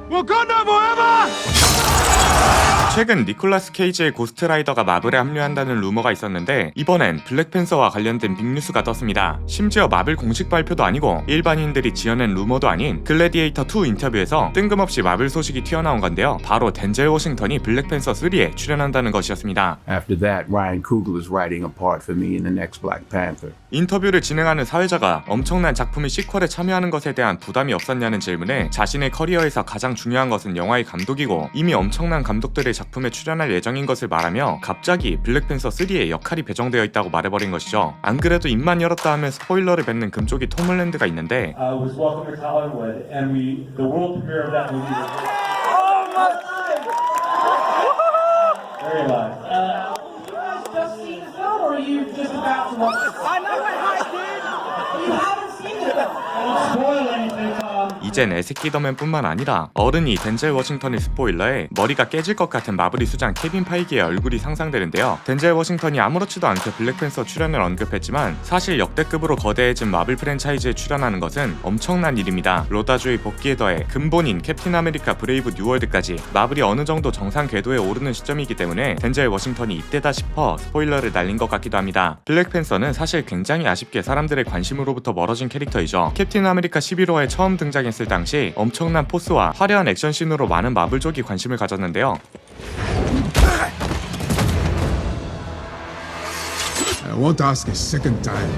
Wakanda forever! 최근 니콜라스 케이지의 고스트라이더가 마블에 합류한다는 루머가 있었는데 이번엔 블랙팬서와 관련된 빅뉴스가 떴습니다. 심지어 마블 공식 발표도 아니고 일반인들이 지어낸 루머도 아닌 글래디에이터 2 인터뷰에서 뜬금없이 마블 소식이 튀어나온 건데요. 바로 덴젤 워싱턴이 블랙팬서 3에 출연한다는 것이었습니다. After that, Ryan Coogler is writing a part for me in the next Black Panther. 인터뷰를 진행하는 사회자가 엄청난 작품의 시퀄에 참여하는 것에 대한 부담이 없었냐는 질문에 자신의 커리어에서 가장 중요한 것은 영화의 감독이고 이미 엄청난 감독들의 작품에 출연할 예정인 것을 말하며 갑자기 블랙팬서 3의 역할이 배정되어 있다고 말해버린 것이죠. 안 그래도 입만 열었다 하면 스포일러를 뱉는 금쪽이 톰 홀랜드가 있는데 was Welcome to Hollywood, and the world premiere of that movie was very live. You guys just seen the film, or are you just about to watch it? I know what I did! You haven't seen the film. Don't spoil anything, Tom. 이젠 에스키더맨뿐만 아니라 어른이 덴젤 워싱턴의 스포일러에 머리가 깨질 것 같은 마블이 수장 케빈 파이기의 얼굴이 상상되는데요. 덴젤 워싱턴이 아무렇지도 않게 블랙팬서 출연을 언급했지만 사실 역대급으로 거대해진 마블 프랜차이즈에 출연하는 것은 엄청난 일입니다. 로다주의 복귀에 더해 근본인 캡틴 아메리카 브레이브 뉴월드까지 마블이 어느 정도 정상 궤도에 오르는 시점이기 때문에 덴젤 워싱턴이 이때다 싶어 스포일러를 날린 것 같기도 합니다. 블랙팬서는 사실 굉장히 아쉽게 사람들의 관심으로부터 멀어진 캐릭터이죠. 캡틴 아메리카 11호에 처음 등장했을 당시 엄청난 포스와 화려한 액션씬으로 많은 마블족이 관심을 가졌는데요. I won't ask a second time.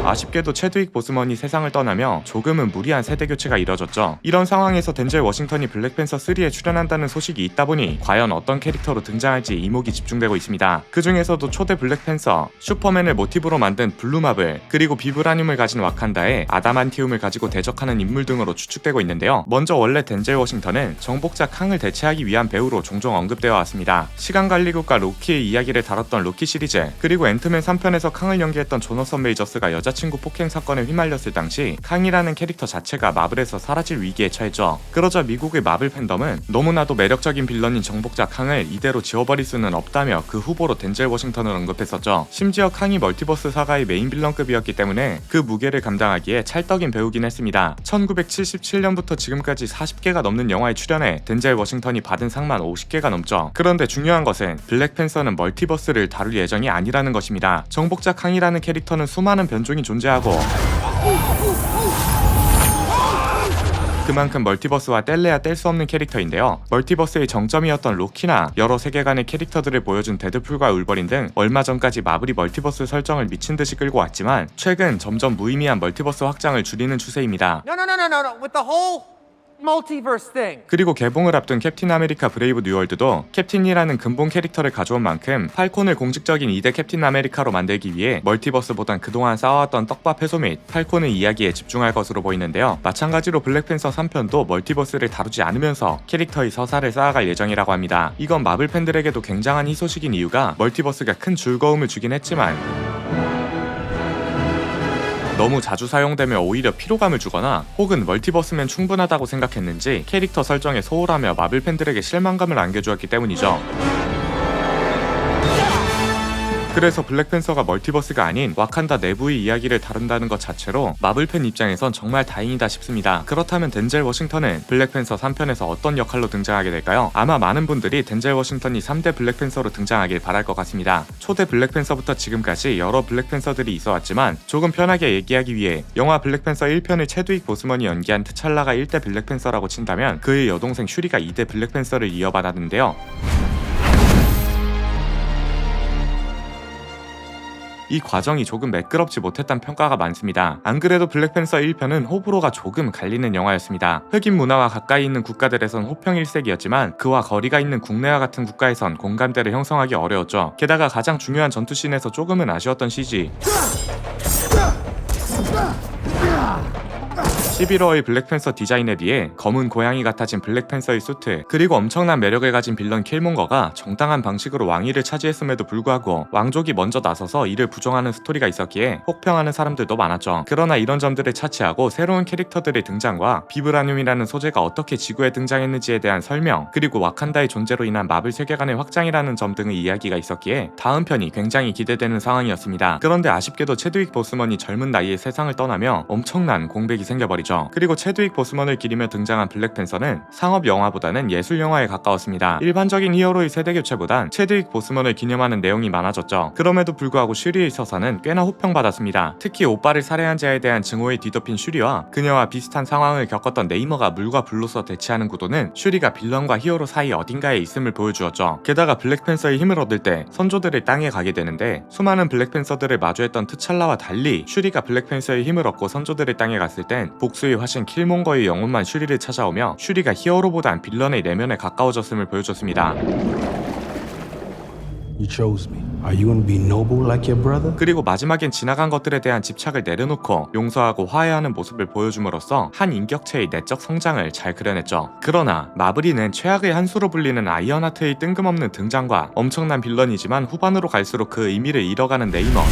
아쉽게도 체드윅 보스먼이 세상을 떠나며 조금은 무리한 세대교체가 이뤄졌죠. 이런 상황에서 덴젤 워싱턴이 블랙팬서 3에 출연한다는 소식이 있다 보니 과연 어떤 캐릭터로 등장할지 이목이 집중되고 있습니다. 그 중에서도 초대 블랙팬서, 슈퍼맨을 모티브로 만든 블루마블, 그리고 비브라늄을 가진 와칸다에 아다만티움을 가지고 대적하는 인물 등으로 추측되고 있는데요. 먼저 원래 덴젤 워싱턴은 정복자 캉을 대체하기 위한 배우로 종종 언급되어 왔습니다. 시간관리국과 로키의 이야기를 다뤘던 로키 시리즈, 그리고 앤트맨 3편에서 캉을 연기했던 조너선 메이저스가 여자친구 폭행 사건에 휘말렸을 당시 캉이라는 캐릭터 자체가 마블에서 사라질 위기에 처했죠. 그러자 미국의 마블 팬덤은 너무나도 매력적인 빌런인 정복자 캉을 이대로 지워버릴 수는 없다며 그 후보로 덴젤 워싱턴을 언급했었죠. 심지어 캉이 멀티버스 사가의 메인 빌런급이었기 때문에 그 무게를 감당하기에 찰떡인 배우긴 했습니다. 1977년부터 지금까지 40개가 넘는 영화에 출연해 덴젤 워싱턴이 받은 상만 50개가 넘죠. 그런데 중요한 것은 블랙팬서는 멀티버스를 다룰 예정이 아니라는 것입니다. 정복자 캉이라는 캐릭터는 수많은 변종이 존재하고 그만큼 멀티버스와 뗄래야 뗄 수 없는 캐릭터인데요. 멀티버스의 정점이었던 로키나 여러 세계관의 캐릭터들을 보여준 데드풀과 울버린 등 얼마 전까지 마블이 멀티버스 설정을 미친듯이 끌고 왔지만 최근 점점 무의미한 멀티버스 확장을 줄이는 추세입니다. No. With the whole multiverse thing. 그리고 개봉을 앞둔 캡틴 아메리카 브레이브 뉴월드도 캡틴이라는 근본 캐릭터를 가져온 만큼 팔콘을 공식적인 2대 캡틴 아메리카로 만들기 위해 멀티버스보단 그동안 쌓아왔던 떡밥 해소 및 팔콘의 이야기에 집중할 것으로 보이는데요. 마찬가지로 블랙팬서 3편도 멀티버스를 다루지 않으면서 캐릭터의 서사를 쌓아갈 예정이라고 합니다. 이건 마블 팬들에게도 굉장한 희소식인 이유가 멀티버스가 큰 즐거움을 주긴 했지만 너무 자주 사용되며 오히려 피로감을 주거나 혹은 멀티버스면 충분하다고 생각했는지 캐릭터 설정에 소홀하며 마블 팬들에게 실망감을 안겨주었기 때문이죠. 그래서 블랙팬서가 멀티버스가 아닌 와칸다 내부의 이야기를 다룬다는 것 자체로 마블 팬 입장에선 정말 다행이다 싶습니다. 그렇다면 덴젤 워싱턴은 블랙팬서 3편에서 어떤 역할로 등장하게 될까요? 아마 많은 분들이 덴젤 워싱턴이 3대 블랙팬서로 등장하길 바랄 것 같습니다. 초대 블랙팬서부터 지금까지 여러 블랙팬서들이 있어왔지만 조금 편하게 얘기하기 위해 영화 블랙팬서 1편을 체드윅 보스먼이 연기한 트찰라가 1대 블랙팬서라고 친다면 그의 여동생 슈리가 2대 블랙팬서를 이어받았는데요. 이 과정이 조금 매끄럽지 못했다는 평가가 많습니다. 안 그래도 블랙팬서 1편은 호불호가 조금 갈리는 영화였습니다. 흑인 문화와 가까이 있는 국가들에선 호평일색이었지만 그와 거리가 있는 국내와 같은 국가에선 공감대를 형성하기 어려웠죠. 게다가 가장 중요한 전투씬에서 조금은 아쉬웠던 CG 11호의 블랙팬서 디자인에 비해 검은 고양이 같아진 블랙팬서의 수트, 그리고 엄청난 매력을 가진 빌런 킬몬거가 정당한 방식으로 왕위를 차지했음에도 불구하고 왕족이 먼저 나서서 이를 부정하는 스토리가 있었기에 혹평하는 사람들도 많았죠. 그러나 이런 점들을 차치하고 새로운 캐릭터들의 등장과 비브라늄이라는 소재가 어떻게 지구에 등장했는지에 대한 설명, 그리고 와칸다의 존재로 인한 마블 세계관의 확장이라는 점 등의 이야기가 있었기에 다음 편이 굉장히 기대되는 상황이었습니다. 그런데 아쉽게도 체드윅 보스먼이 젊은 나이에 세상을 떠나며 엄청난 공백이 생겨버리죠. 있죠. 그리고 체드윅 보스먼을 기리며 등장한 블랙팬서는 상업 영화보다는 예술 영화에 가까웠습니다. 일반적인 히어로의 세대교체보단 체드윅 보스먼을 기념하는 내용이 많아졌죠. 그럼에도 불구하고 슈리의 서사는 꽤나 호평받았습니다. 특히 오빠를 살해한 자에 대한 증오에 뒤덮인 슈리와 그녀와 비슷한 상황을 겪었던 네이머가 물과 불로서 대치하는 구도는 슈리가 빌런과 히어로 사이 어딘가에 있음을 보여주었죠. 게다가 블랙팬서의 힘을 얻을 때 선조들의 땅에 가게 되는데 수많은 블랙팬서들을 마주했던 트찰라와 달리 슈리가 블랙팬서의 힘을 얻고 선조들의 땅에 갔을 땐 복수의 화신 킬몬거의 영혼만 슈리를 찾아오며 슈리가 히어로보단 빌런의 내면에 가까워졌음을 보여줬습니다. You chose me. Are you gonna be noble like your brother? 그리고 마지막엔 지나간 것들에 대한 집착을 내려놓고 용서하고 화해하는 모습을 보여줌으로써 한 인격체의 내적 성장을 잘 그려냈죠. 그러나 마블이는 최악의 한 수로 불리는 아이언하트의 뜬금없는 등장과 엄청난 빌런이지만 후반으로 갈수록 그 의미를 잃어가는 네이머,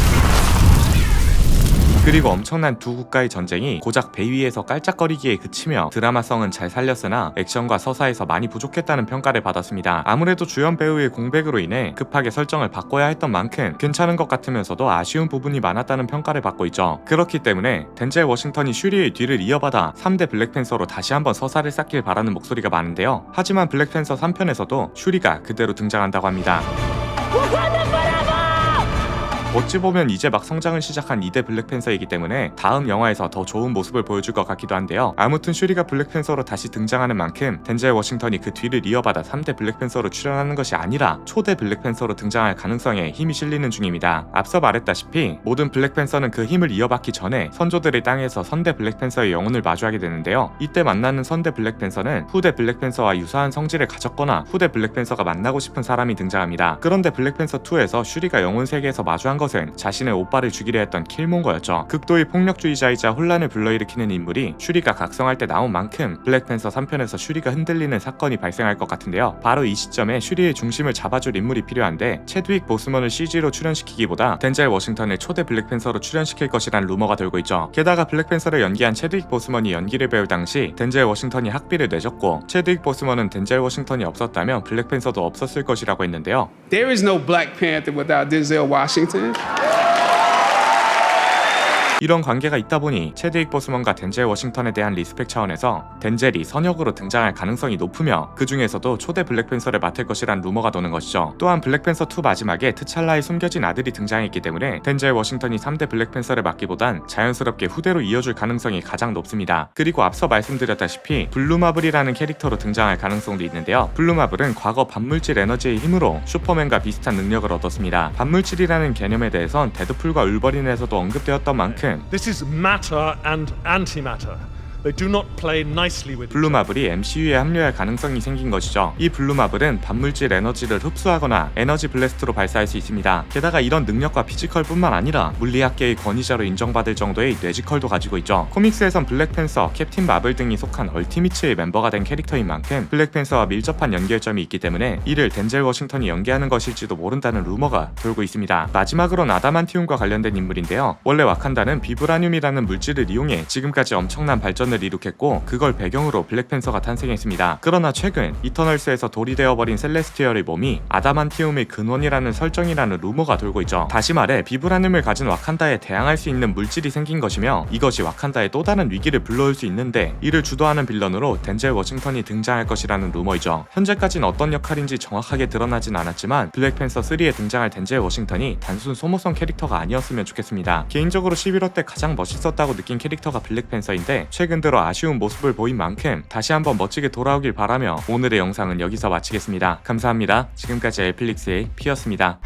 그리고 엄청난 두 국가의 전쟁이 고작 배 위에서 깔짝거리기에 그치며 드라마성은 잘 살렸으나 액션과 서사에서 많이 부족했다는 평가를 받았습니다. 아무래도 주연 배우의 공백으로 인해 급하게 설정을 바꿔야 했던 만큼 괜찮은 것 같으면서도 아쉬운 부분이 많았다는 평가를 받고 있죠. 그렇기 때문에 덴젤 워싱턴이 슈리의 뒤를 이어받아 3대 블랙팬서로 다시 한번 서사를 쌓길 바라는 목소리가 많은데요. 하지만 블랙팬서 3편에서도 슈리가 그대로 등장한다고 합니다. 어찌 보면 이제 막 성장을 시작한 2대 블랙팬서이기 때문에 다음 영화에서 더 좋은 모습을 보여줄 것 같기도 한데요. 아무튼 슈리가 블랙팬서로 다시 등장하는 만큼 덴젤 워싱턴이 그 뒤를 이어받아 3대 블랙팬서로 출연하는 것이 아니라 초대 블랙팬서로 등장할 가능성에 힘이 실리는 중입니다. 앞서 말했다시피 모든 블랙팬서는 그 힘을 이어받기 전에 선조들의 땅에서 선대 블랙팬서의 영혼을 마주하게 되는데요. 이때 만나는 선대 블랙팬서는 후대 블랙팬서와 유사한 성질을 가졌거나 후대 블랙팬서가 만나고 싶은 사람이 등장합니다. 그런데 블랙팬서 2에서 슈리가 영혼 세계에서 마주한 것은 자신의 오빠를 죽이려 했던 킬몬거였죠. 극도의 폭력주의자이자 혼란을 불러일으키는 인물이 슈리가 각성할 때 나온 만큼 블랙팬서 3편에서 슈리가 흔들리는 사건이 발생할 것 같은데요. 바로 이 시점에 슈리의 중심을 잡아줄 인물이 필요한데 체드윅 보스먼을 CG로 출연시키기보다 덴젤 워싱턴을 초대 블랙팬서로 출연시킬 것이란 루머가 돌고 있죠. 게다가 블랙팬서를 연기한 체드윅 보스먼이 연기를 배울 당시 덴젤 워싱턴이 학비를 내줬고 체드윅 보스먼은 덴젤 워싱턴이 없었다면 블랙팬서도 없었을 것이라고 했는데요. There is no Black Panther without Denzel Washington. 이런 관계가 있다 보니 체드윅 보스먼과 덴젤 워싱턴에 대한 리스펙 차원에서 덴젤이 선역으로 등장할 가능성이 높으며 그 중에서도 초대 블랙팬서를 맡을 것이란 루머가 도는 것이죠. 또한 블랙팬서 2 마지막에 트찰라의 숨겨진 아들이 등장했기 때문에 덴젤 워싱턴이 3대 블랙팬서를 맡기보단 자연스럽게 후대로 이어줄 가능성이 가장 높습니다. 그리고 앞서 말씀드렸다시피 블루마블이라는 캐릭터로 등장할 가능성도 있는데요. 블루마블은 과거 반물질 에너지의 힘으로 슈퍼맨과 비슷한 능력을 얻었습니다. 반물질이라는 개념에 대해선 데드풀과 울버린에서도 언급되었던 만큼 This is matter and antimatter. They do not play nicely with each other. 블루마블이 MCU에 합류할 가능성이 생긴 것이죠. 이 블루마블은 반물질 에너지를 흡수하거나 에너지 블래스트로 발사할 수 있습니다. 게다가 이런 능력과 피지컬뿐만 아니라 물리학계의 권위자로 인정받을 정도의 뇌지컬도 가지고 있죠. 코믹스에선 블랙팬서, 캡틴 마블 등이 속한 얼티미츠의 멤버가 된 캐릭터인 만큼 블랙팬서와 밀접한 연결점이 있기 때문에 이를 덴젤 워싱턴이 연기하는 것일지도 모른다는 루머가 돌고 있습니다. 마지막으로는 아다만티움과 관련된 인물인데요. 원래 와칸다는 비브라늄이라는 물질을 이용해 지금까지 엄청난 발전을 이룩했고 그걸 배경으로 블랙팬서가 탄생했습니다. 그러나 최근 이터널스에서 돌이 되어버린 셀레스티얼의 몸이 아다만티움의 근원이라는 설정이라는 루머가 돌고 있죠. 다시 말해 비브라늄을 가진 와칸다에 대항할 수 있는 물질이 생긴 것이며 이것이 와칸다의 또 다른 위기를 불러올 수 있는데 이를 주도하는 빌런으로 덴젤 워싱턴이 등장할 것이라는 루머이죠. 현재까지는 어떤 역할인지 정확하게 드러나진 않았지만 블랙팬서 3에 등장할 덴젤 워싱턴이 단순 소모성 캐릭터가 아니었으면 좋겠습니다. 개인적으로 11호 때 가장 멋있었다고 느낀 캐릭터가 블랙팬서인데 최근 들어 아쉬운 모습을 보인 만큼 다시 한번 멋지게 돌아오길 바라며 오늘의 영상은 여기서 마치겠습니다. 감사합니다. 지금까지 엘플릭스의 피였습니다.